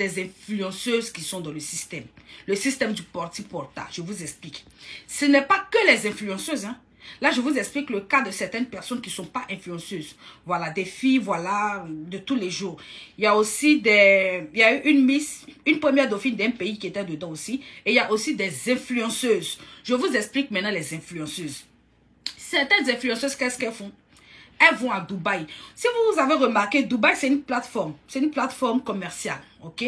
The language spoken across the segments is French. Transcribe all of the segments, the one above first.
des influenceuses qui sont dans le système du porti-porta. Je vous explique. Ce n'est pas que les influenceuses, hein. Là, je vous explique le cas de certaines personnes qui ne sont pas influenceuses. Voilà, des filles, voilà, de tous les jours. Il y a aussi des... Il y a eu une Miss, une première dauphine d'un pays qui était dedans aussi. Et il y a aussi des influenceuses. Je vous explique maintenant les influenceuses. Certaines influenceuses, qu'est-ce qu'elles font? Elles vont à Dubaï. Si vous avez remarqué, Dubaï, c'est une plateforme. C'est une plateforme commerciale, ok?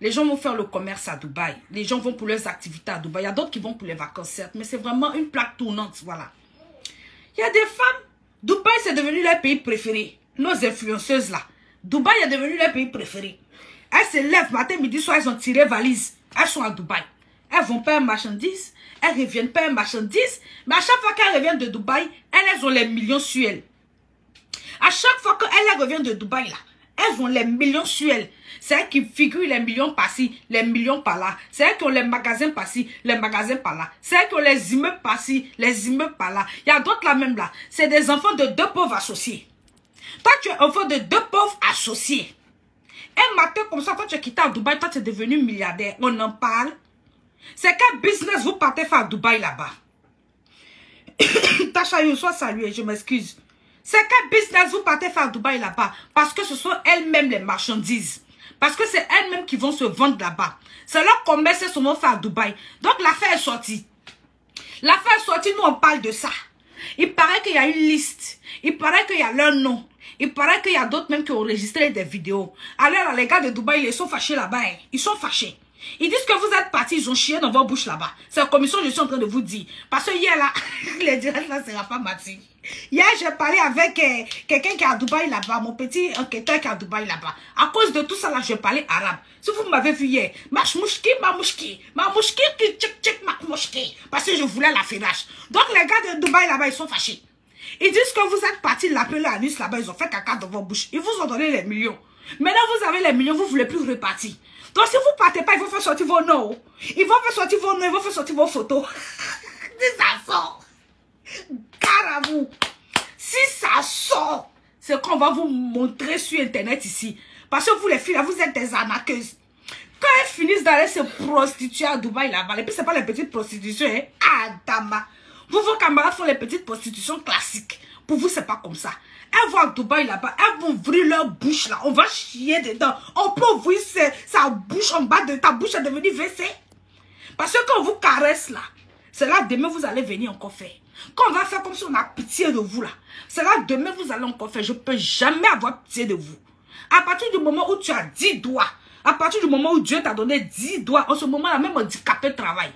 Les gens vont faire le commerce à Dubaï. Les gens vont pour leurs activités à Dubaï. Il y a d'autres qui vont pour les vacances, certes. Mais c'est vraiment une plaque tournante, voilà. Il y a des femmes. Dubaï, c'est devenu leur pays préféré. Nos influenceuses, là. Dubaï est devenu leur pays préféré. Elles se lèvent matin, midi, soir, elles ont tiré valise. Elles sont à Dubaï. Elles vont payer marchandises. Elles reviennent payer marchandises. Mais à chaque fois qu'elles reviennent de Dubaï, elles ont les millions sur elles. À chaque fois qu'elles reviennent de Dubaï, là, elles ont les millions sur elles. C'est elles qui figurent les millions par-ci, les millions par-là. C'est elles qui ont les magasins par-ci, les magasins par-là. C'est elles qui ont les immeubles par-ci, les immeubles par-là. Il y a d'autres là même là. C'est des enfants de deux pauvres associés. Toi, tu es enfant de deux pauvres associés. Un matin comme ça, quand tu es quitté à Dubaï, toi, tu es devenu milliardaire. On en parle. C'est quel business vous partez faire à Dubaï là-bas? Tacha, you sois salué, je m'excuse. C'est quel business vous partez faire à Dubaï là-bas? Parce que ce sont elles-mêmes les marchandises. Parce que c'est elles-mêmes qui vont se vendre là-bas. C'est leur commerce souvent fait à Dubaï. Donc l'affaire est sortie. L'affaire est sortie, nous on parle de ça. Il paraît qu'il y a une liste. Il paraît qu'il y a leur nom. Il paraît qu'il y a d'autres même qui ont enregistré des vidéos. Alors les gars de Dubaï, ils sont fâchés là-bas. Hein. Ils sont fâchés. Ils disent que vous êtes partis, ils ont chié dans vos bouches là-bas. C'est la commission, je suis en train de vous dire. Parce que hier là, les directs là, ça ne sera pas mati. Hier, j'ai parlé avec quelqu'un qui est à Dubaï là-bas, mon petit enquêteur qui est à Dubaï là-bas. À cause de tout ça là, je parlais arabe. Si vous m'avez vu hier, ma mouchki, qui tchik ma mouchki. Parce que je voulais la ferrache. Donc les gars de Dubaï là-bas, ils sont fâchés. Ils disent que vous êtes partis l'appeler à Nice là-bas, ils ont fait caca dans vos bouches. Ils vous ont donné les millions. Maintenant, vous avez les millions, vous ne voulez plus repartir. Donc, si vous ne partez pas, ils vont faire sortir vos noms. Ils vont faire sortir vos noms, ils vont faire sortir vos photos. Si ça sort, car à vous, si ça sort, c'est qu'on va vous montrer sur Internet ici. Parce que vous, les filles, là, vous êtes des arnaqueuses. Quand elles finissent d'aller se prostituer à Dubaï, là-bas, et puis, ce n'est pas les petites prostitutions, hein. Ah, dama. Vous, vos camarades font les petites prostitutions classiques. Pour vous, c'est pas comme ça. Elles vont à Dubaï là-bas, elles vont ouvrir leur bouche là. On va chier dedans. On peut ouvrir sa bouche en bas de ta bouche est devenue WC. Parce que quand on vous caresse là, c'est là demain vous allez venir encore faire. Quand on va faire comme si on a pitié de vous là, c'est là demain vous allez encore faire. Je ne peux jamais avoir pitié de vous. À partir du moment où tu as 10 doigts, à partir du moment où Dieu t'a donné 10 doigts, en ce moment là, même handicapé travaille.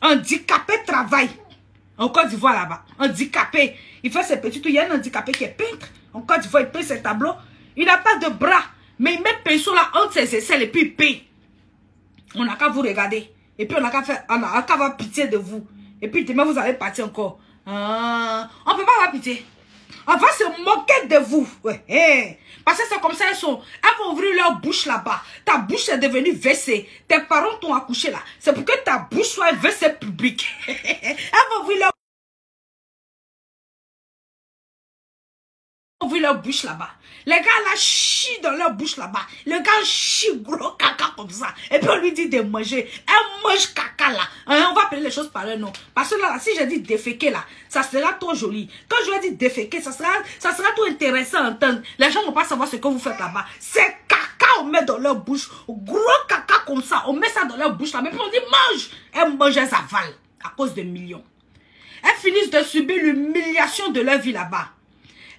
Handicapé travaille. En Côte d'Ivoire là-bas, handicapé. Il fait ses petits trucs. Il y a un handicapé qui est peintre. En Côte d'Ivoire, il peint ses tableaux. Il n'a pas de bras. Mais il met pinceau là entre ses aisselles et puis il peint. On n'a qu'à vous regarder. Et puis on n'a qu'à avoir pitié de vous. Et puis demain vous allez partir encore. On ne peut pas avoir pitié. On va se moquer de vous. Ouais. Parce que c'est comme ça elles sont. Elles vont ouvrir leur bouche là-bas. Ta bouche est devenue WC. Tes parents t'ont accouché là. C'est pour que ta bouche soit WC public. Elles vont ouvrir leur bouche là-bas. Les gars là chient dans leur bouche là-bas. Le gars chie gros caca comme ça. Et puis on lui dit de manger. Elle mange caca là. On va appeler les choses par leur nom. Parce que là, si je dis déféquer là, ça sera trop joli. Quand je vais dire déféquer, ça sera trop intéressant à entendre. Les gens ne vont pas savoir ce que vous faites là-bas. C'est caca, on met dans leur bouche. Gros caca comme ça. On met ça dans leur bouche là. Mais puis on dit mange. Elles mangent, elles avalent. À cause de millions. Elles finissent de subir l'humiliation de leur vie là-bas.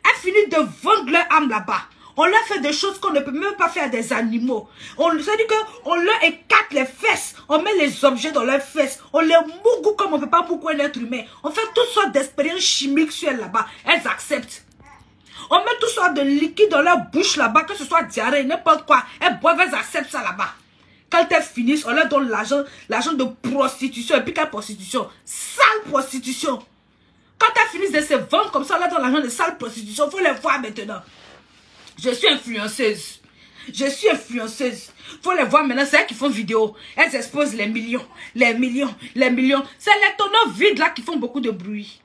Elles finissent de vendre leur âme là-bas. On leur fait des choses qu'on ne peut même pas faire à des animaux. C'est-à-dire qu'on leur écarte les fesses. On met les objets dans leurs fesses. On les mougoue comme on ne peut pas mougoue un être humain. On fait toutes sortes d'expériences chimiques sur elles là-bas. Elles acceptent. On met toutes sortes de liquides dans leur bouche là-bas, que ce soit diarrhée, n'importe quoi. Elles boivent, elles acceptent ça là-bas. Quand elles finissent, on leur donne l'argent de prostitution. Et puis quelle prostitution? Sale prostitution. Quand elles finissent de se vendre comme ça, là dans l'argent de sale prostitution, il faut les voir maintenant. Je suis influenceuse. Je suis influenceuse. Il faut les voir maintenant, c'est elles qui font vidéo. Elles exposent les millions, les millions, les millions. C'est les tonneaux vides là qui font beaucoup de bruit.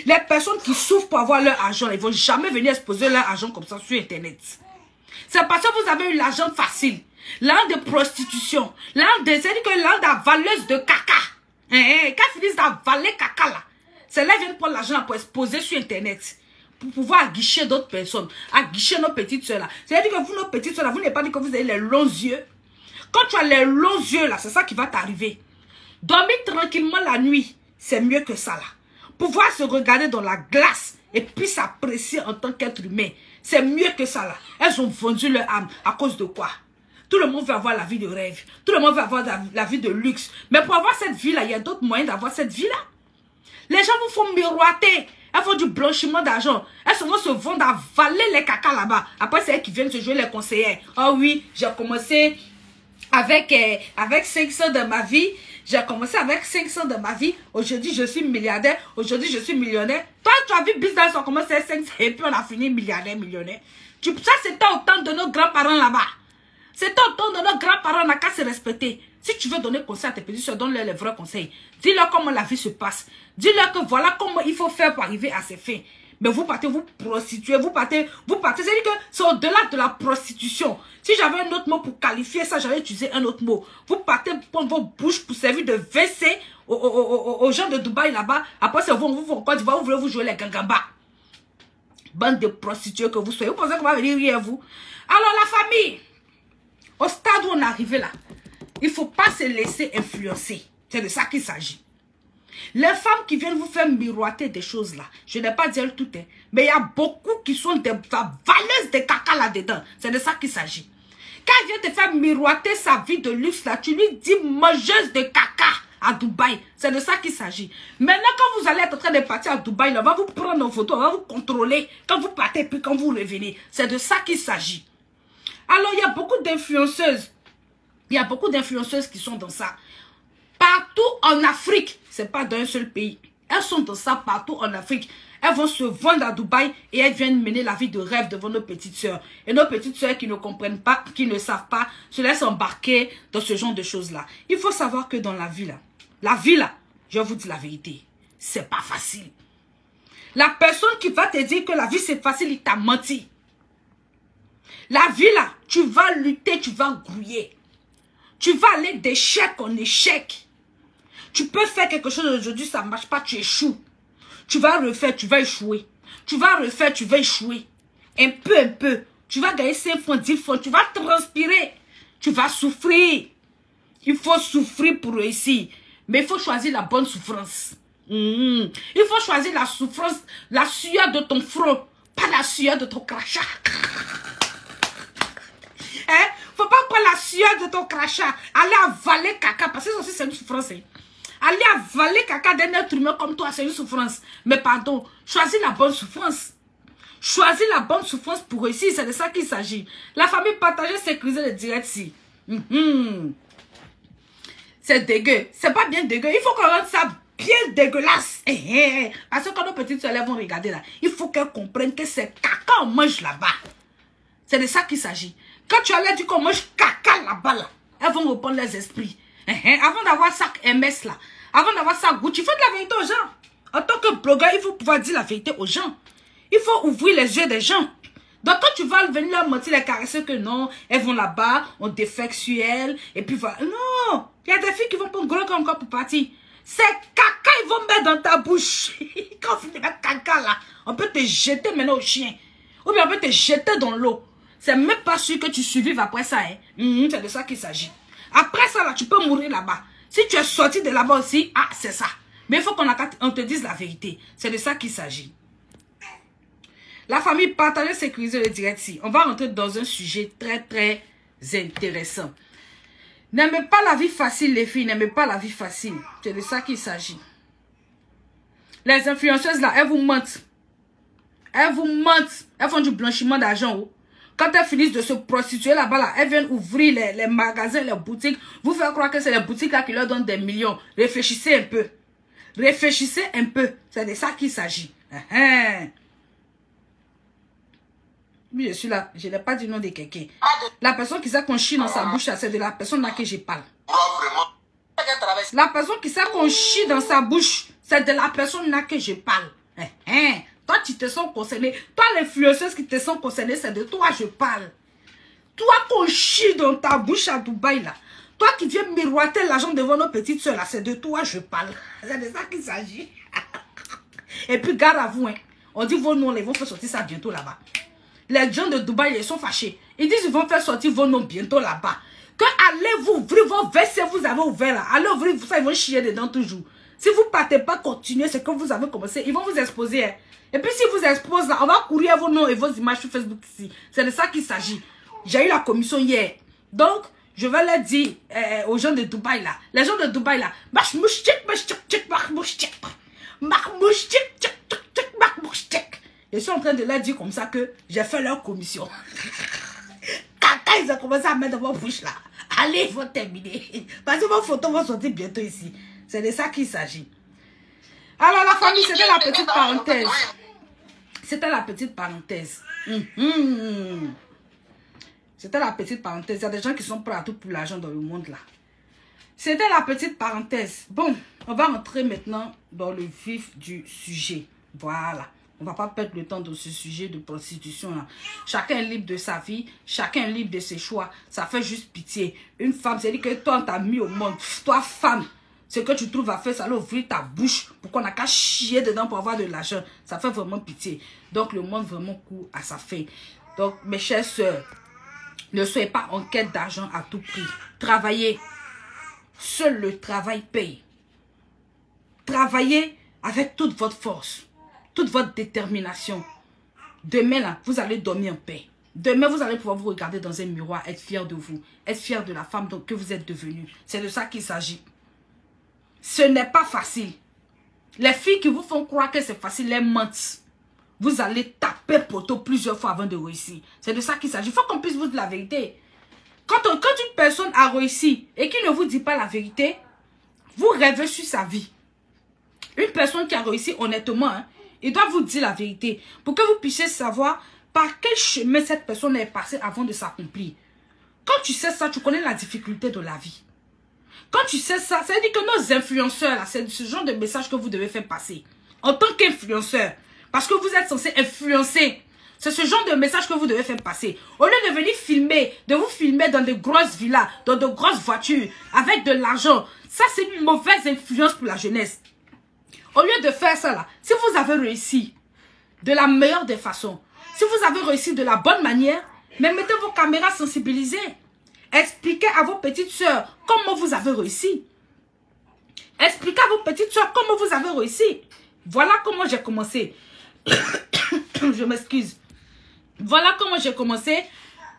Les personnes qui souffrent pour avoir leur argent, ils ne vont jamais venir exposer leur argent comme ça sur Internet. C'est parce que vous avez eu l'argent facile. L'argent de prostitution. L'argent d'avaleuse de caca. Quand ils finissent d'avaler caca là, c'est là qu'ils viennent prendre l'argent pour exposer sur Internet. Pour pouvoir aguicher d'autres personnes. Aguicher nos petites soeurs là. C'est-à-dire que vous, nos petites soeurs là, vous n'avez pas dit que vous avez les longs yeux. Quand tu as les longs yeux là, c'est ça qui va t'arriver. Dormir tranquillement la nuit, c'est mieux que ça là. Pouvoir se regarder dans la glace et puis s'apprécier en tant qu'être humain, c'est mieux que ça là. Elles ont vendu leur âme à cause de quoi? Tout le monde veut avoir la vie de rêve. Tout le monde veut avoir la vie de luxe. Mais pour avoir cette vie là, il y a d'autres moyens d'avoir cette vie là. Les gens vous font miroiter. Elles font du blanchiment d'argent. Elles se vendent à avaler les caca là-bas. Après, c'est elles qui viennent se jouer les conseillères. Oh oui, j'ai commencé avec 500 de ma vie. J'ai commencé avec 500 de ma vie. Aujourd'hui, je suis milliardaire. Aujourd'hui, je suis millionnaire. Toi, tu as vu business, on commence à 500 et puis on a fini milliardaire, millionnaire. Ça, c'était au temps de nos grands-parents là-bas. C'était au temps de nos grands-parents, on n'a qu'à se respecter. Si tu veux donner conseil à tes petits soeurs, donne-leur les vrais conseils. Dis-leur comment la vie se passe. Dis-leur que voilà comment il faut faire pour arriver à ses fins. Mais vous partez vous prostituer, vous partez. C'est-à-dire que c'est au-delà de la prostitution. Si j'avais un autre mot pour qualifier ça, j'allais utiliser un autre mot. Vous partez prendre vos bouches pour servir de WC aux gens de Dubaï là-bas. Après, c'est vous Côte d'Ivoire, vous voulez vous jouer les gangambas. Bande de prostituées que vous soyez. Vous pensez qu'on va venir rire vous? Alors la famille, au stade où on est arrivé là, il ne faut pas se laisser influencer. C'est de ça qu'il s'agit. Les femmes qui viennent vous faire miroiter des choses là, je n'ai pas dit tout, hein, mais il y a beaucoup qui sont des valeuses de caca là-dedans. C'est de ça qu'il s'agit. Quand elle vient te faire miroiter sa vie de luxe là, tu lui dis mangeuse de caca à Dubaï. C'est de ça qu'il s'agit. Maintenant, quand vous allez être en train de partir à Dubaï, on va vous prendre en photo, on va vous contrôler quand vous partez puis quand vous revenez. C'est de ça qu'il s'agit. Alors, il y a beaucoup d'influenceuses. Il y a beaucoup d'influenceuses qui sont dans ça. Partout en Afrique, c'est pas dans un seul pays. Elles sont dans ça partout en Afrique. Elles vont se vendre à Dubaï et elles viennent mener la vie de rêve devant nos petites sœurs. Et nos petites sœurs qui ne comprennent pas, qui ne savent pas, se laissent embarquer dans ce genre de choses-là. Il faut savoir que dans la vie là, je vous dis la vérité, c'est pas facile. La personne qui va te dire que la vie c'est facile, il t'a menti. La vie là, tu vas lutter, tu vas grouiller. Tu vas aller d'échec en échec. Tu peux faire quelque chose aujourd'hui, ça ne marche pas, tu échoues. Tu vas refaire, tu vas échouer. Tu vas refaire, tu vas échouer. Un peu. Tu vas gagner 5 francs, 10 francs. Tu vas transpirer. Tu vas souffrir. Il faut souffrir pour réussir. Mais il faut choisir la bonne souffrance. Il faut choisir la souffrance, la sueur de ton front, pas la sueur de ton crachat. Faut pas prendre la sueur de ton crachat. Aller avaler caca, parce que ça aussi c'est une souffrance. Aller avaler caca d'un être humain comme toi, c'est une souffrance. Mais pardon, choisis la bonne souffrance. Choisis la bonne souffrance pour réussir, c'est de ça qu'il s'agit. La famille partagée, sécurisée le direct si. C'est dégueu. C'est pas bien dégueu. Il faut qu'on rende ça bien dégueulasse. Parce que quand nos petites soeurs vont regarder là, il faut qu'elles comprennent que c'est caca on mange là-bas. C'est de ça qu'il s'agit. Quand tu as l'air dit qu'on mange caca là-bas, là, elles vont reprendre les esprits. Avant d'avoir ça MS là, avant d'avoir ça Gucci, il faut de la vérité aux gens. En tant que blogueur, il faut pouvoir dire la vérité aux gens. Il faut ouvrir les yeux des gens. Donc quand tu vas venir leur mentir, les caresser que non, elles vont là-bas, on défecte sur elles, et puis voilà. Non, il y a des filles qui vont prendre gros encore pour partir. C'est caca, ils vont mettre dans ta bouche. Quand on finit de mettre caca là, on peut te jeter maintenant au chien. Ou bien on peut te jeter dans l'eau. C'est même pas sûr que tu survives après ça. C'est de ça qu'il s'agit. Après ça, là, tu peux mourir là-bas. Si tu es sorti de là-bas aussi, ah, c'est ça. Mais il faut qu'on te dise la vérité. C'est de ça qu'il s'agit. La famille partagée, sécurisée le direct ici. On va rentrer dans un sujet très, très intéressant. N'aimez pas la vie facile, les filles. N'aimez pas la vie facile. C'est de ça qu'il s'agit. Les influenceuses, là, elles vous mentent. Elles vous mentent. Elles font du blanchiment d'argent. Quand elles finissent de se prostituer là-bas, là, elles viennent ouvrir les magasins, les boutiques. Vous faites croire que c'est les boutiques là qui leur donnent des millions. Réfléchissez un peu. Réfléchissez un peu. C'est de ça qu'il s'agit. Oui, je suis là. Je n'ai pas dit nom de quelqu'un. La personne qui sait qu'on chie dans sa bouche, c'est de la personne là que je parle. La personne qui sait qu'on chie dans sa bouche, c'est de la personne là que je parle. Toi, tu te sens concerné. Toi, l'influenceuse qui te sent concerné, c'est de toi je parle. Toi qu'on chie dans ta bouche à Dubaï là. Toi qui viens miroiter l'argent devant nos petites soeurs là. C'est de toi je parle. C'est de ça qu'il s'agit. Et puis garde à vous. Hein. On dit vos noms, ils vont faire sortir ça bientôt là-bas. Les gens de Dubaï, ils sont fâchés. Ils disent qu'ils vont faire sortir vos noms bientôt là-bas. Que allez-vous ouvrir vos WC, vous avez ouvert là. Allez ouvrir ça, ils vont chier dedans toujours. Si vous ne partez pas continuer ce que vous avez commencé, ils vont vous exposer. Hein. Et puis si vous exposez là, on va courir vos noms et vos images sur Facebook ici. C'est de ça qu'il s'agit. J'ai eu la commission hier. Donc, je vais leur dire aux gens de Dubaï là. Les gens de Dubaï là. Je suis en train de leur dire comme ça que j'ai fait leur commission. Caca, ils ont commencé à mettre dans ma bouche là. Allez, il faut terminer. Parce que vos photos vont sortir bientôt ici. C'est de ça qu'il s'agit. Alors la famille, c'était la petite parenthèse. C'était la petite parenthèse. C'était la petite parenthèse. Il y a des gens qui sont prêts à tout pour l'argent dans le monde là. C'était la petite parenthèse. Bon, on va entrer maintenant dans le vif du sujet. Voilà. On ne va pas perdre le temps dans ce sujet de prostitution là. Chacun est libre de sa vie. Chacun est libre de ses choix. Ça fait juste pitié. Une femme, c'est-à-dire que toi, on t'a mis au monde. Toi, femme, ce que tu trouves à faire, ça va ouvrir ta bouche pour qu'on n'a qu'à chier dedans pour avoir de l'argent. Ça fait vraiment pitié. Donc, le monde vraiment court à sa fin. Donc, mes chères sœurs, ne soyez pas en quête d'argent à tout prix. Travaillez. Seul le travail paye. Travaillez avec toute votre force. Toute votre détermination. Demain, là, vous allez dormir en paix. Demain, vous allez pouvoir vous regarder dans un miroir, être fier de vous. Être fier de la femme que vous êtes devenue. C'est de ça qu'il s'agit. Ce n'est pas facile. Les filles qui vous font croire que c'est facile, les mentent. Vous allez taper poteau plusieurs fois avant de réussir. C'est de ça qu'il s'agit. Il faut qu'on puisse vous dire la vérité. Quand une personne a réussi et qu'il ne vous dit pas la vérité, vous rêvez sur sa vie. Une personne qui a réussi honnêtement, hein, il doit vous dire la vérité pour que vous puissiez savoir par quel chemin cette personne est passée avant de s'accomplir. Quand tu sais ça, tu connais la difficulté de la vie. Quand tu sais ça, ça veut dire que nos influenceurs, c'est ce genre de message que vous devez faire passer. En tant qu'influenceur, parce que vous êtes censé influencer. C'est ce genre de message que vous devez faire passer. Au lieu de venir filmer, de vous filmer dans de grosses villas, dans de grosses voitures, avec de l'argent. Ça, c'est une mauvaise influence pour la jeunesse. Au lieu de faire ça là, si vous avez réussi de la meilleure des façons, si vous avez réussi de la bonne manière, mais mettez vos caméras sensibilisées. Expliquez à vos petites sœurs comment vous avez réussi. Expliquez à vos petites sœurs comment vous avez réussi. Voilà comment j'ai commencé. Je m'excuse. Voilà comment j'ai commencé.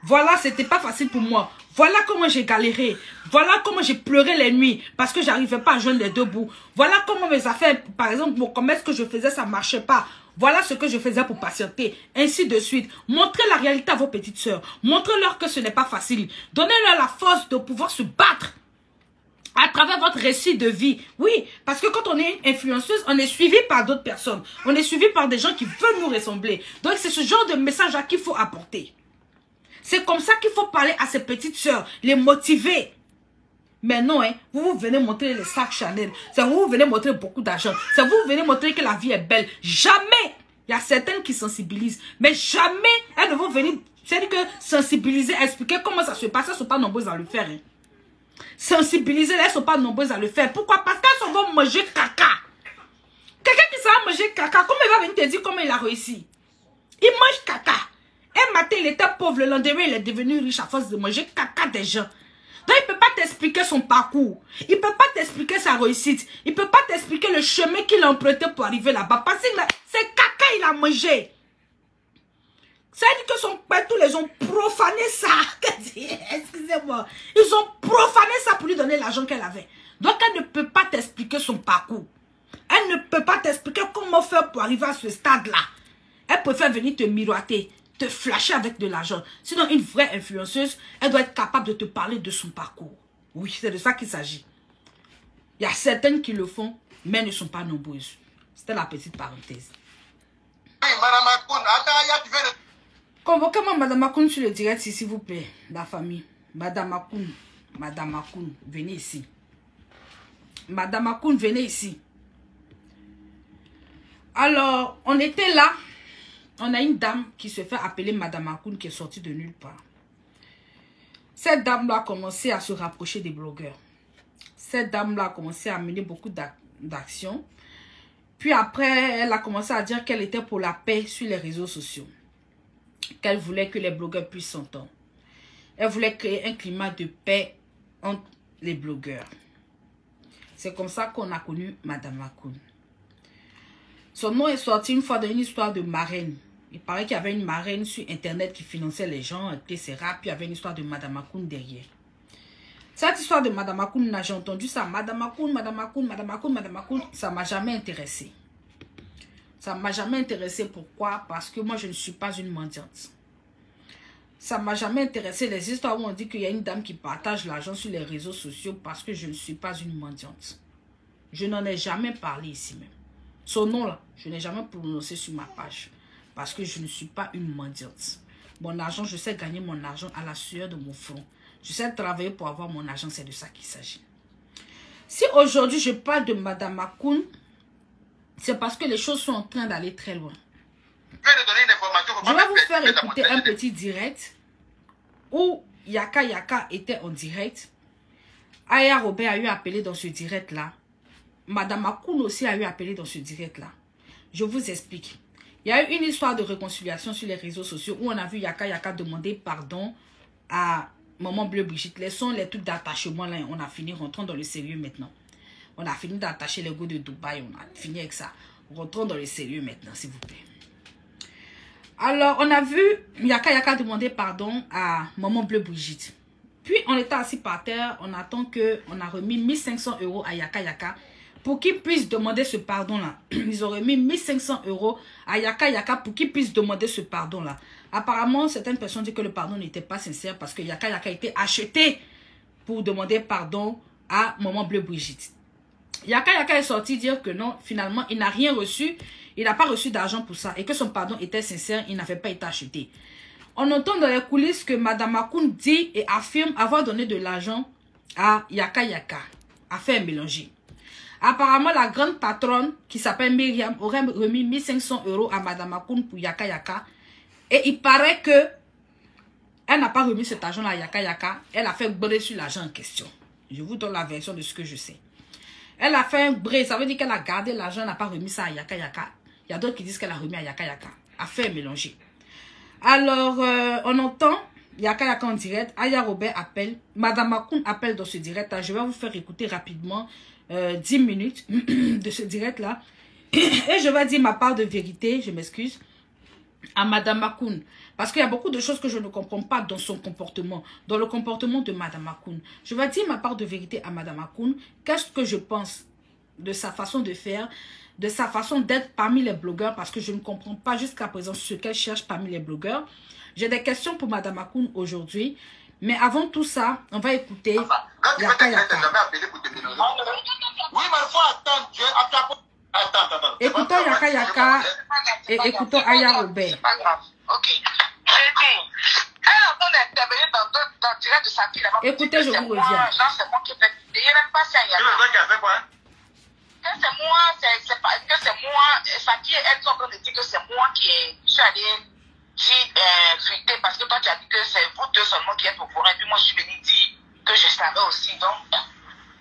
Voilà, c'était pas facile pour moi. Voilà comment j'ai galéré. Voilà comment j'ai pleuré les nuits parce que j'arrivais pas à joindre les deux bouts. Voilà comment mes affaires, par exemple, mon commerce que je faisais, ça marchait pas. Voilà ce que je faisais pour patienter. Ainsi de suite. Montrez la réalité à vos petites sœurs. Montrez-leur que ce n'est pas facile. Donnez-leur la force de pouvoir se battre à travers votre récit de vie. Oui, parce que quand on est une influenceuse, on est suivi par d'autres personnes. On est suivi par des gens qui veulent nous ressembler. Donc c'est ce genre de message-là qu'il faut apporter. C'est comme ça qu'il faut parler à ces petites sœurs, les motiver. Mais non, hein, vous venez montrer les sacs Chanel. C'est vous venez montrer beaucoup d'argent. C'est vous venez montrer que la vie est belle. Jamais. Il y a certaines qui sensibilisent. Mais jamais elles ne vont venir. C'est-à-dire que sensibiliser, expliquer comment ça se passe. Elles ne sont pas nombreuses à le faire. Hein. Sensibiliser, elles ne sont pas nombreuses à le faire. Pourquoi? Parce qu'elles vont manger caca. Quelqu'un qui sait manger caca, comment il va venir te dire comment il a réussi? Il mange caca. Un matin, il était pauvre. Le lendemain, il est devenu riche à force de manger caca des gens. Donc, il ne peut pas t'expliquer son parcours. Il ne peut pas t'expliquer sa réussite. Il ne peut pas t'expliquer le chemin qu'il a emprunté pour arriver là-bas. Parce que c'est caca il a mangé. Ça veut dire que son père, tous les ont profané ça. Excusez-moi. Ils ont profané ça pour lui donner l'argent qu'elle avait. Donc, elle ne peut pas t'expliquer son parcours. Elle ne peut pas t'expliquer comment faire pour arriver à ce stade-là. Elle préfère venir te miroiter, te flasher avec de l'argent. Sinon, une vraie influenceuse, elle doit être capable de te parler de son parcours. Oui, c'est de ça qu'il s'agit. Il y a certaines qui le font, mais elles ne sont pas nombreuses. C'était la petite parenthèse. Convoquez-moi Madame Akoun sur le direct, s'il vous plaît, la famille. Madame Akoun, venez ici. Madame Akoun, venez ici. Alors, on était là. On a une dame qui se fait appeler Madame Akoun qui est sortie de nulle part. cette dame-là a commencé à se rapprocher des blogueurs. Cette dame-là a commencé à mener beaucoup d'actions. Puis après, elle a commencé à dire qu'elle était pour la paix sur les réseaux sociaux. Qu'elle voulait que les blogueurs puissent s'entendre. Elle voulait créer un climat de paix entre les blogueurs. C'est comme ça qu'on a connu Madame Macoun. Son nom est sorti une fois dans une histoire de marraine. Il paraît qu'il y avait une marraine sur Internet qui finançait les gens, etc. Puis il y avait une histoire de Madame Macoun derrière. Cette histoire de Madame Macoun, j'ai entendu ça. Madame Macoun, Madame Macoun, Madame Macoun, Madame Macoun, ça ne m'a jamais intéressé. Ça ne m'a jamais intéressé. Pourquoi? Parce que moi, je ne suis pas une mendiante. Ça ne m'a jamais intéressé les histoires où on dit qu'il y a une dame qui partage l'argent sur les réseaux sociaux parce que je ne suis pas une mendiante. Je n'en ai jamais parlé ici même. Son nom là, je n'ai jamais prononcé sur ma page parce que je ne suis pas une mendiante. Mon argent, je sais gagner mon argent à la sueur de mon front. Je sais travailler pour avoir mon argent, c'est de ça qu'il s'agit. Si aujourd'hui je parle de Madame Macoun, c'est parce que les choses sont en train d'aller très loin. Je vais vous faire écouter un petit direct où Yaka Yaka était en direct. Aya Robert a eu appelé dans ce direct-là. Madame Macoun aussi a eu appelé dans ce direct-là. Je vous explique. Il y a eu une histoire de réconciliation sur les réseaux sociaux où on a vu Yaka Yaka demander pardon à Maman Bleu Brigitte. Laissons les trucs d'attachement là. On a fini, rentrons dans le sérieux maintenant. On a fini d'attacher les goûts de Dubaï. On a fini avec ça. Rentrons dans le sérieux maintenant, s'il vous plaît. Alors, on a vu Yaka Yaka demander pardon à Maman Bleu Brigitte. Puis, on était assis par terre. On attend qu'on a remis 1500 € à Yaka Yaka pour qu'il puisse demander ce pardon-là. Ils ont remis 1500 € à Yaka Yaka pour qu'il puisse demander ce pardon-là. Apparemment, certaines personnes disent que le pardon n'était pas sincère parce que Yaka Yaka a été acheté pour demander pardon à Maman Bleu Brigitte. Yaka Yaka est sorti dire que non, finalement, il n'a rien reçu. Il n'a pas reçu d'argent pour ça et que son pardon était sincère, il n'avait pas été acheté. On entend dans les coulisses que Madame Macoun dit et affirme avoir donné de l'argent à Yaka Yaka, à faire mélanger. Apparemment, la grande patronne qui s'appelle Myriam aurait remis 1500 € à Madame Macoun pour Yaka Yaka. Et il paraît que elle n'a pas remis cet argent à Yaka Yaka. Elle a fait brûler sur l'argent en question. Je vous donne la version de ce que je sais. Elle a fait un bray, ça veut dire qu'elle a gardé l'argent, n'a pas remis ça à Yaka Yaka. Il y a d'autres qui disent qu'elle a remis à Yaka Yaka. Affaire mélangée. Alors, on entend Yaka Yaka en direct. Aya Robert appelle. Madame Macoun appelle dans ce direct. Je vais vous faire écouter rapidement 10 minutes de ce direct-là. Et je vais dire ma part de vérité, je m'excuse, à Madame Macoun. Parce qu'il y a beaucoup de choses que je ne comprends pas dans son comportement, dans le comportement de Madame Macoun. Je vais dire ma part de vérité à Madame Macoun. Qu'est-ce que je pense de sa façon de faire, de sa façon d'être parmi les blogueurs, parce que je ne comprends pas jusqu'à présent ce qu'elle cherche parmi les blogueurs. J'ai des questions pour Madame Macoun aujourd'hui. Mais avant tout ça, on va écouter Yaka Yaka. Oui, mais il faut attendre. Écoutons Yaka Yaka et écoutons Aya Robert. Ok. Elle est en train d'intervenir dans le direct de sa fille là-bas. Écoutez, je vous reviens. C'est moi qui ai fait. Il n'y a même pas ça. C'est le qui a fait quoi? Que c'est moi, que c'est moi. Sa fille, elle est en train de dire que c'est moi qui suis allé fuiter parce que toi tu as dit que c'est vous deux seulement qui êtes au courant. Et puis moi je suis venu dire que je savais aussi. Donc,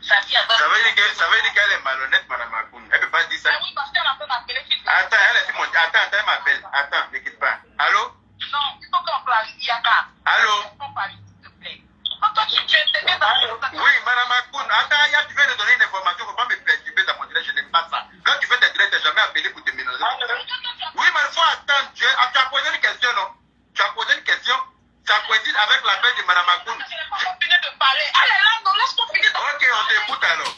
sa fille a ça veut dire qu'elle est malhonnête, Madame Macoun. Elle ne peut pas dire ça. Oui, parce qu'elle a fait m'appeler. Attends, elle a dit mon... Attends, elle m'appelle. Attends, ne quitte pas. Allô? Non, il faut qu'on clarifie, Yaka. Allô? Il faut parler, s'il te plaît. Toi, tu es dans... Oui, Madame Macoun. Attends, tu viens de donner une information. Il ne faut pas me perturber dans mon direct. Je n'aime pas ça. Quand tu fais tes directs, tu n'as jamais appelé pour te mélanger. Oui, mais il faut attendre. Tu as posé une question, non? Tu as posé une question. Ça coïncide avec l'appel de Madame Macoun. Je n'ai pas fini de parler. Allez là, non, laisse-moi finir de parler. Ok, on t'écoute alors.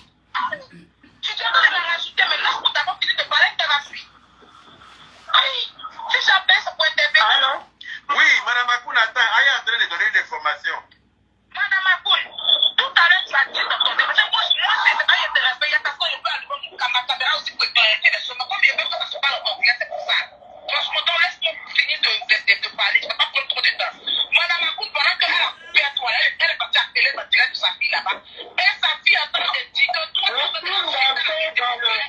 Tu viens de la rajouter, mais laisse-moi d'abord finir de parler, tu vas suivre. Oui, si j'appelle, ça peut intervenir. Allô? Oui, Madame Macoun, attends. Aïe est en train de donner une information. Madame Macoun, tout à l'heure, tu as dit dans ton débat. Moi, c'est pas intéressant. Il y a personne qui peut allumer ma caméra aussi pour être intéressant. Mais comme il y a personne qui ne se parle en anglais, c'est pour ça. Franchement, donc laisse-moi finir de parler. Je ne vais pas prendre trop de temps. Madame Macoun, pendant qu'elle a coupé à toi, elle est partie appeler dans le direct de sa fille là-bas. Et sa fille est en train de dire que toi, tu es en train de la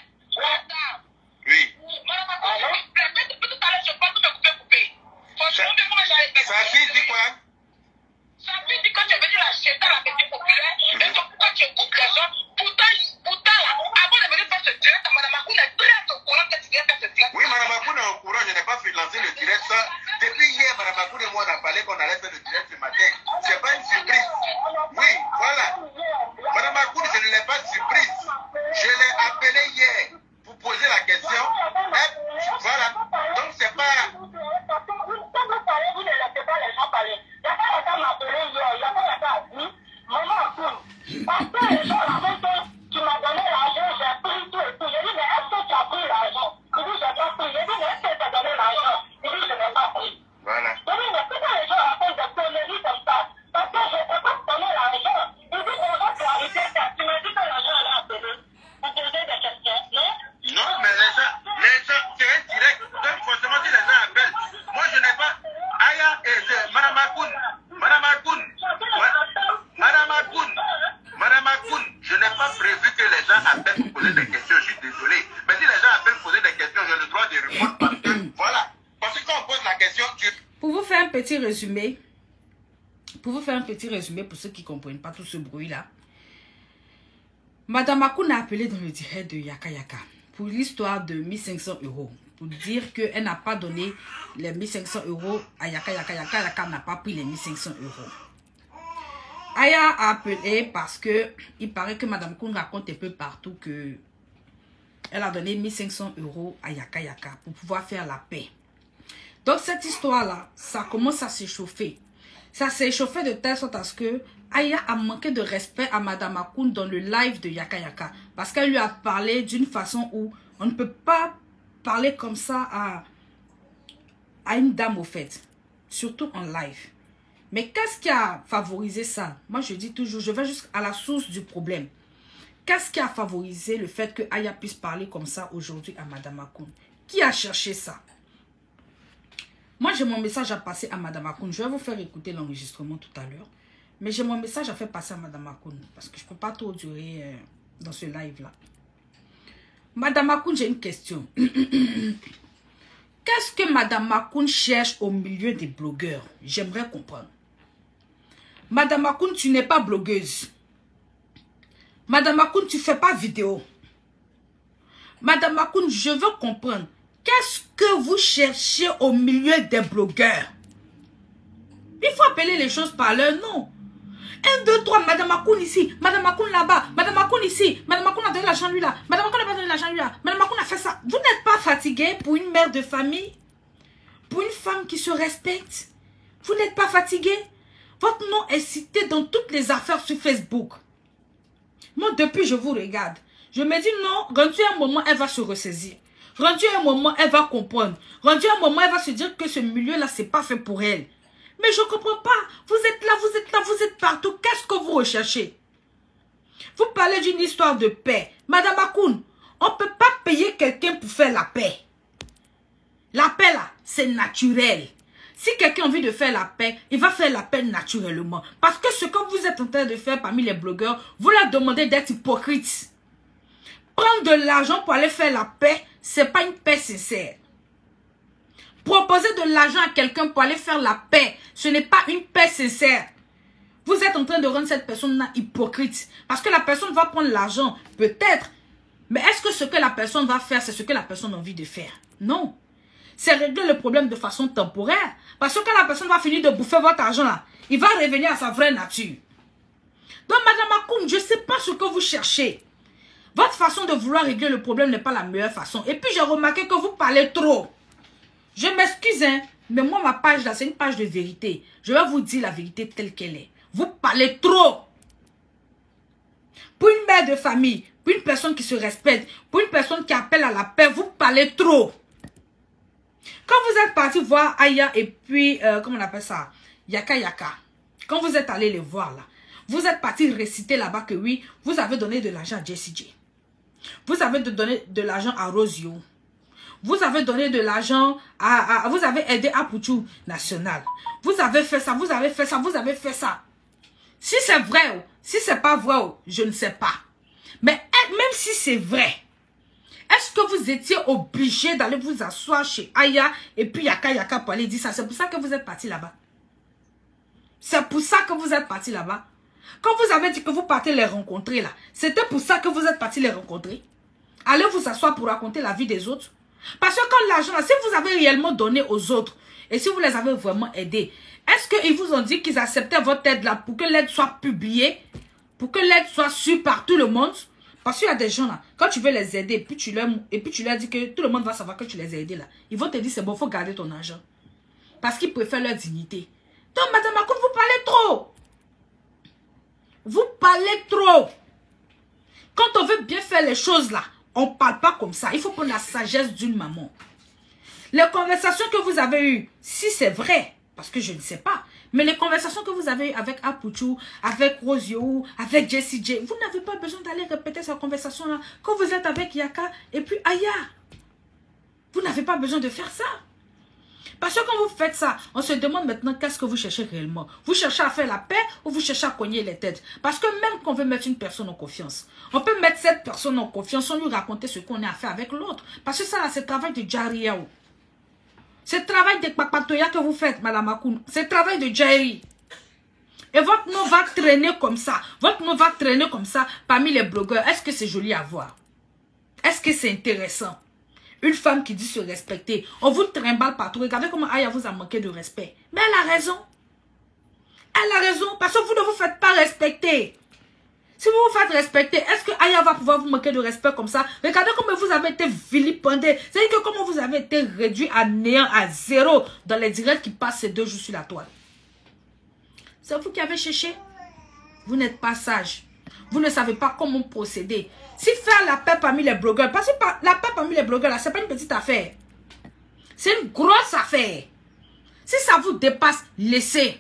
Oui. Madame Macoun, depuis tout à l'heure, je parle, tout me couper. Franchement, mais moi, j'avais fait. Sa fille dit quoi? Sa fille dit que tu es venu la tu écoutes les gens. Pourtant là, avant de venir faire ce direct, Madame Makoun est très au courant que tu viens faire ce direct. Oui, Madame Makoun est au courant, je n'ai pas fait lancer le direct. Ça, depuis hier, Madame Makoun et moi, on a parlé qu'on allait faire le direct ce matin. C'est pas une surprise. Oui, voilà. Madame Makoun, je ne l'ai pas surprise. Je l'ai appelé hier pour poser la question. Voilà. Donc, c'est pas... Quand vous parlez, vous ne laissez pas les gens parler. Il y a quelqu'un qui m'a appelé hier, il y a quelqu'un qui a dit, Maman Makoun, parce que les gens avaient dit, tu m'as donné l'argent, j'ai pris tout et tout. J'ai dit, mais est-ce que tu as pris l'argent? Il dit, j'ai pas pris. J'ai dit, mais est-ce que tu as donné l'argent? Il dit, je n'ai pas pris. Voilà. J'ai dit, mais pourquoi les gens racontent des conneries comme ça? Parce que je ne peux pas te donner l'argent. Il dit, on va clarifier ça. Tu m'as dit que l'argent allait appeler. Vous posez des questions, non? Non, mais les gens, c'est un direct. Donc, forcément, si les gens appellent, moi, je n'ai pas... Aya, Madame Makoun, je n'ai pas prévu que les gens appellent pour poser des questions, je suis désolé. Mais si les gens appellent pour poser des questions, j'ai le droit de répondre parce que, voilà. Parce que quand on pose la question, Pour vous faire un petit résumé, pour ceux qui ne comprennent pas tout ce bruit-là, Madame Makoun a appelé dans le direct de Yaka Yaka pour l'histoire de 1500 €. Pour dire qu'elle n'a pas donné les 1500 € à Yaka Yaka. Yaka Yaka n'a pas pris les 1500 €. Aya a appelé parce que il paraît que Madame Koun raconte un peu partout que elle a donné 1500 € à Yaka Yaka pour pouvoir faire la paix. Donc cette histoire-là, ça commence à s'échauffer. Ça s'est échauffé de telle sorte à ce que Aya a manqué de respect à Madame Makoun dans le live de Yaka Yaka. Parce qu'elle lui a parlé d'une façon où on ne peut pas parler comme ça à une dame au fait. Surtout en live. Mais qu'est-ce qui a favorisé ça? Moi, je dis toujours, je vais jusqu'à la source du problème. Qu'est-ce qui a favorisé le fait que Aya puisse parler comme ça aujourd'hui à Madame Makoun? Qui a cherché ça? Moi, j'ai mon message à passer à Madame Makoun. Je vais vous faire écouter l'enregistrement tout à l'heure. Mais j'ai mon message à faire passer à Madame Makoun. Parce que je ne peux pas trop durer dans ce live-là. Madame Makoun, j'ai une question. Qu'est-ce que Madame Makoun cherche au milieu des blogueurs? J'aimerais comprendre. Madame Makoun, tu n'es pas blogueuse. Madame Makoun, tu ne fais pas vidéo. Madame Makoun, je veux comprendre. Qu'est-ce que vous cherchez au milieu des blogueurs? Il faut appeler les choses par leur nom. 1, 2, 3, Madame Makoun ici, Madame Makoun là-bas, Madame Makoun ici, Madame Makoun a donné l'argent lui là, Madame Makoun n'a pas donné l'argent lui là, Madame Makoun a fait ça. Vous n'êtes pas fatigué pour une mère de famille? Pour une femme qui se respecte? Vous n'êtes pas fatigué? Votre nom est cité dans toutes les affaires sur Facebook. Moi, depuis, je vous regarde. Je me dis non, rendu un moment, elle va se ressaisir. Rendu un moment, elle va comprendre. Rendu un moment, elle va se dire que ce milieu-là, c'est pas fait pour elle. Mais je ne comprends pas. Vous êtes là, vous êtes là, vous êtes partout. Qu'est-ce que vous recherchez? Vous parlez d'une histoire de paix. Madame Makoun, on ne peut pas payer quelqu'un pour faire la paix. La paix, là, c'est naturel. Si quelqu'un a envie de faire la paix, il va faire la paix naturellement. Parce que ce que vous êtes en train de faire parmi les blogueurs, vous leur demandez d'être hypocrite. Prendre de l'argent pour aller faire la paix, ce n'est pas une paix sincère. Proposer de l'argent à quelqu'un pour aller faire la paix, ce n'est pas une paix sincère. Vous êtes en train de rendre cette personne-là hypocrite. Parce que la personne va prendre l'argent, peut-être. Mais est-ce que ce que la personne va faire, c'est ce que la personne a envie de faire? Non. C'est régler le problème de façon temporaire. Parce que quand la personne va finir de bouffer votre argent là, il va revenir à sa vraie nature. Donc Madame Makoun, je ne sais pas ce que vous cherchez. Votre façon de vouloir régler le problème n'est pas la meilleure façon. Et puis j'ai remarqué que vous parlez trop. Je m'excuse, hein, mais moi ma page là, c'est une page de vérité. Je vais vous dire la vérité telle qu'elle est. Vous parlez trop. Pour une mère de famille, pour une personne qui se respecte, pour une personne qui appelle à la paix, vous parlez trop. Quand vous êtes parti voir Aya et puis, comment on appelle ça, Yaka Yaka, quand vous êtes allé les voir là, vous êtes parti réciter là-bas que oui, vous avez donné de l'argent à Jessie J. Vous avez donné de l'argent à Rosio. Vous avez donné de l'argent à... Vous avez aidé à Pouchou National. Vous avez fait ça, vous avez fait ça, vous avez fait ça. Si c'est vrai ou si c'est pas vrai, je ne sais pas. Mais même si c'est vrai, est-ce que vous étiez obligé d'aller vous asseoir chez Aya et puis Yaka Yaka pour aller dire ça? C'est pour ça que vous êtes parti là-bas. C'est pour ça que vous êtes parti là-bas. Quand vous avez dit que vous partez les rencontrer là, c'était pour ça que vous êtes partis les rencontrer. Allez vous asseoir pour raconter la vie des autres. Parce que quand l'argent, si vous avez réellement donné aux autres, et si vous les avez vraiment aidés, est-ce qu'ils vous ont dit qu'ils acceptaient votre aide là pour que l'aide soit publiée, pour que l'aide soit sûre par tout le monde? Parce qu'il y a des gens là, quand tu veux les aider, et puis tu leur dis que tout le monde va savoir que tu les as aidés là, ils vont te dire c'est bon, il faut garder ton argent. Parce qu'ils préfèrent leur dignité. Donc, Madame Makoun, vous parlez trop. Vous parlez trop. Quand on veut bien faire les choses là, on ne parle pas comme ça. Il faut prendre la sagesse d'une maman. Les conversations que vous avez eues, si c'est vrai, parce que je ne sais pas, mais les conversations que vous avez eues avec Apuchou, avec Rosio, avec Jessie J, vous n'avez pas besoin d'aller répéter cette conversation-là quand vous êtes avec Yaka et puis Aya. Vous n'avez pas besoin de faire ça. Parce que quand vous faites ça, on se demande maintenant qu'est-ce que vous cherchez réellement. Vous cherchez à faire la paix ou vous cherchez à cogner les têtes? Parce que même qu'on veut mettre une personne en confiance, on peut mettre cette personne en confiance sans lui raconter ce qu'on a à faire avec l'autre. Parce que ça là, c'est le travail de Jariao. C'est le travail de Papatoya que vous faites, Madame Makoun. C'est le travail de Jerry. Et votre nom va traîner comme ça. Votre nom va traîner comme ça parmi les blogueurs. Est-ce que c'est joli à voir? Est-ce que c'est intéressant? Une femme qui dit se respecter. On vous trimballe partout. Regardez comment Aya vous a manqué de respect. Mais elle a raison. Elle a raison. Parce que vous ne vous faites pas respecter. Si vous vous faites respecter, est-ce que Aya va pouvoir vous manquer de respect comme ça? Regardez comment vous avez été vilipendé. C'est-à-dire que comment vous avez été réduit à néant, à zéro dans les directs qui passent ces 2 jours sur la toile. C'est vous qui avez cherché. Vous n'êtes pas sage. Vous ne savez pas comment procéder. Si faire la paix parmi les blogueurs, parce que la paix parmi les blogueurs, là, ce n'est pas une petite affaire. C'est une grosse affaire. Si ça vous dépasse, laissez.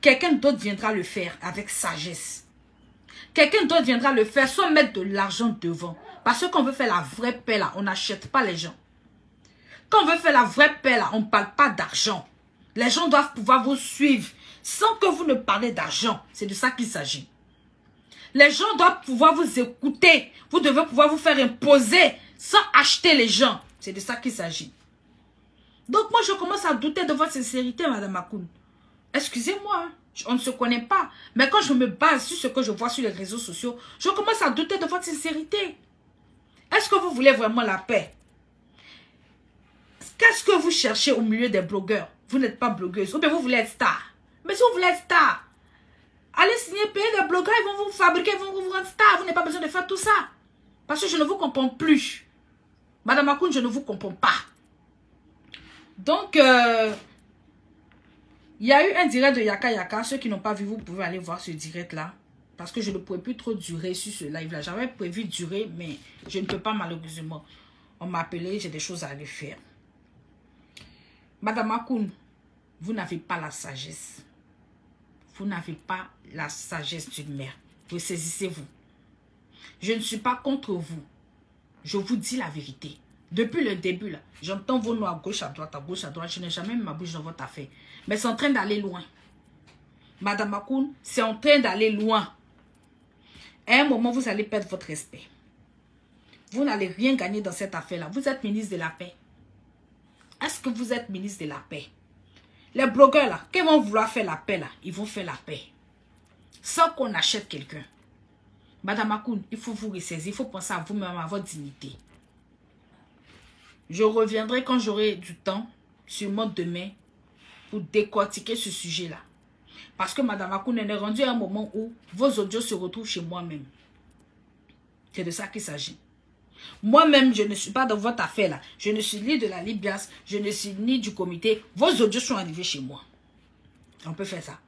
Quelqu'un d'autre viendra le faire avec sagesse. Quelqu'un d'autre viendra le faire sans mettre de l'argent devant. Parce que quand on veut faire la vraie paix, là, on n'achète pas les gens. Quand on veut faire la vraie paix, là, on ne parle pas d'argent. Les gens doivent pouvoir vous suivre sans que vous ne parlez d'argent. C'est de ça qu'il s'agit. Les gens doivent pouvoir vous écouter. Vous devez pouvoir vous faire imposer sans acheter les gens. C'est de ça qu'il s'agit. Donc moi, je commence à douter de votre sincérité, Madame Makoun. Excusez-moi, hein, on ne se connaît pas. Mais quand je me base sur ce que je vois sur les réseaux sociaux, je commence à douter de votre sincérité. Est-ce que vous voulez vraiment la paix? Qu'est-ce que vous cherchez au milieu des blogueurs? Vous n'êtes pas blogueuse. Ou bien vous voulez être star. Mais si vous voulez être star, allez signer, payer les blogueurs, ils vont vous fabriquer, ils vont vous rendre star. Vous n'avez pas besoin de faire tout ça. Parce que je ne vous comprends plus. Madame Makoun, je ne vous comprends pas. Donc, il y a eu un direct de Yaka Yaka. Ceux qui n'ont pas vu, vous pouvez aller voir ce direct-là. Parce que je ne pouvais plus trop durer sur ce live-là. J'avais prévu de durer, mais je ne peux pas malheureusement. On m'a appelé, j'ai des choses à aller faire. Madame Makoun, vous n'avez pas la sagesse. Vous n'avez pas la sagesse d'une mère. Vous saisissez-vous. Je ne suis pas contre vous. Je vous dis la vérité. Depuis le début, là, j'entends vos noms à gauche, à droite, à gauche, à droite. Je n'ai jamais mis ma bouche dans votre affaire. Mais c'est en train d'aller loin. Madame Makoun, c'est en train d'aller loin. À un moment, vous allez perdre votre respect. Vous n'allez rien gagner dans cette affaire-là. Vous êtes ministre de la paix. Est-ce que vous êtes ministre de la paix? Les blogueurs, là, qui vont vouloir faire la paix, là, ils vont faire la paix. Sans qu'on achète quelqu'un. Madame Makoun, il faut vous ressaisir. Il faut penser à vous-même, à votre dignité. Je reviendrai quand j'aurai du temps, sûrement demain, pour décortiquer ce sujet-là. Parce que Madame Makoun est rendue à un moment où vos audios se retrouvent chez moi-même. C'est de ça qu'il s'agit. Moi-même, je ne suis pas dans votre affaire là. Je ne suis ni de la Libias, je ne suis ni du comité. Vos audios sont arrivés chez moi. On peut faire ça.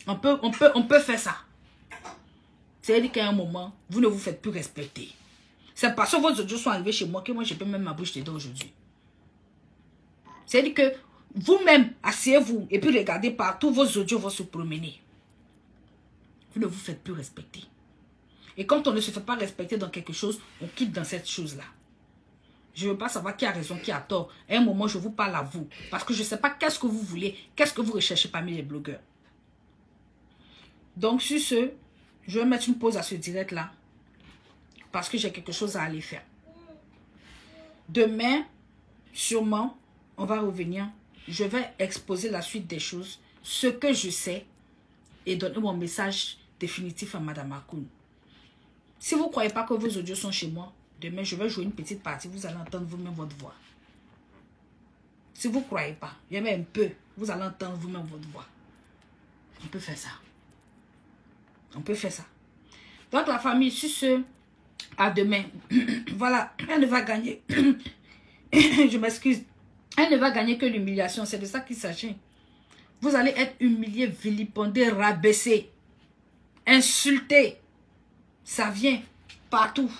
On peut faire ça. C'est-à-dire qu'à un moment, vous ne vous faites plus respecter. C'est parce que vos audios sont arrivés chez moi que moi, je peux même ma bouche dedans aujourd'hui. C'est-à-dire que vous-même, asseyez-vous et puis regardez partout, vos audios vont se promener. Vous ne vous faites plus respecter. Et quand on ne se fait pas respecter dans quelque chose, on quitte dans cette chose-là. Je ne veux pas savoir qui a raison, qui a tort. À un moment, je vous parle à vous. Parce que je ne sais pas qu'est-ce que vous voulez, qu'est-ce que vous recherchez parmi les blogueurs. Donc, sur ce, je vais mettre une pause à ce direct-là. Parce que j'ai quelque chose à aller faire. Demain, sûrement, on va revenir. Je vais exposer la suite des choses. Ce que je sais et donner mon message définitif à Madame Akoun. Si vous ne croyez pas que vos audios sont chez moi, demain je vais jouer une petite partie, vous allez entendre vous-même votre voix. Si vous ne croyez pas, même un peu, vous allez entendre vous-même votre voix. On peut faire ça. On peut faire ça. Donc la famille, sur ce, à demain. Voilà, elle ne va gagner. Je m'excuse. Elle ne va gagner que l'humiliation. C'est de ça qu'il s'agit. Vous allez être humilié, vilipendé, rabaissé, insulté. Ça vient partout.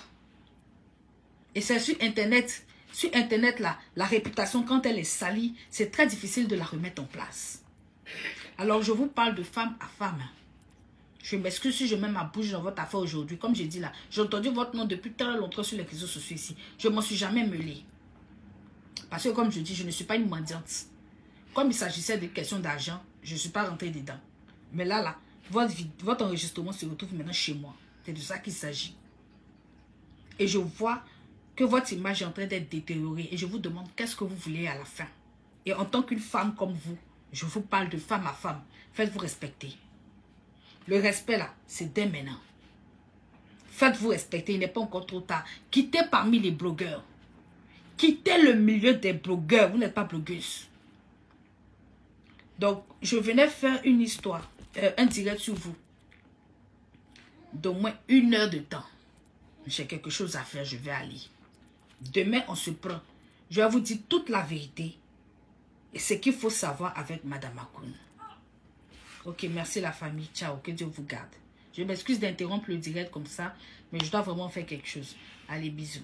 Et c'est sur Internet. Sur Internet, là, la réputation, quand elle est salie, c'est très difficile de la remettre en place. Alors, je vous parle de femme à femme. Je m'excuse si je mets ma bouche dans votre affaire aujourd'hui. Comme j'ai dit là, j'ai entendu votre nom depuis très longtemps sur les réseaux sociaux ici. Je ne m'en suis jamais mêlée. Parce que comme je dis, je ne suis pas une mendiante. Comme il s'agissait de questions d'argent, je ne suis pas rentrée dedans. Mais là, votre enregistrement se retrouve maintenant chez moi. C'est de ça qu'il s'agit. Et je vois que votre image est en train d'être détériorée. Et je vous demande qu'est-ce que vous voulez à la fin. Et en tant qu'une femme comme vous, je vous parle de femme à femme. Faites-vous respecter. Le respect là, c'est dès maintenant. Faites-vous respecter, il n'est pas encore trop tard. Quittez parmi les blogueurs. Quittez le milieu des blogueurs. Vous n'êtes pas blogueuse. Donc, je venais faire une histoire, un direct sur vous. D'au moins 1 heure de temps. J'ai quelque chose à faire, je vais aller. Demain, on se prend. Je vais vous dire toute la vérité. Et ce qu'il faut savoir avec Madame Akoun. Ok, merci la famille. Ciao, que Dieu vous garde. Je m'excuse d'interrompre le direct comme ça, mais je dois vraiment faire quelque chose. Allez, bisous.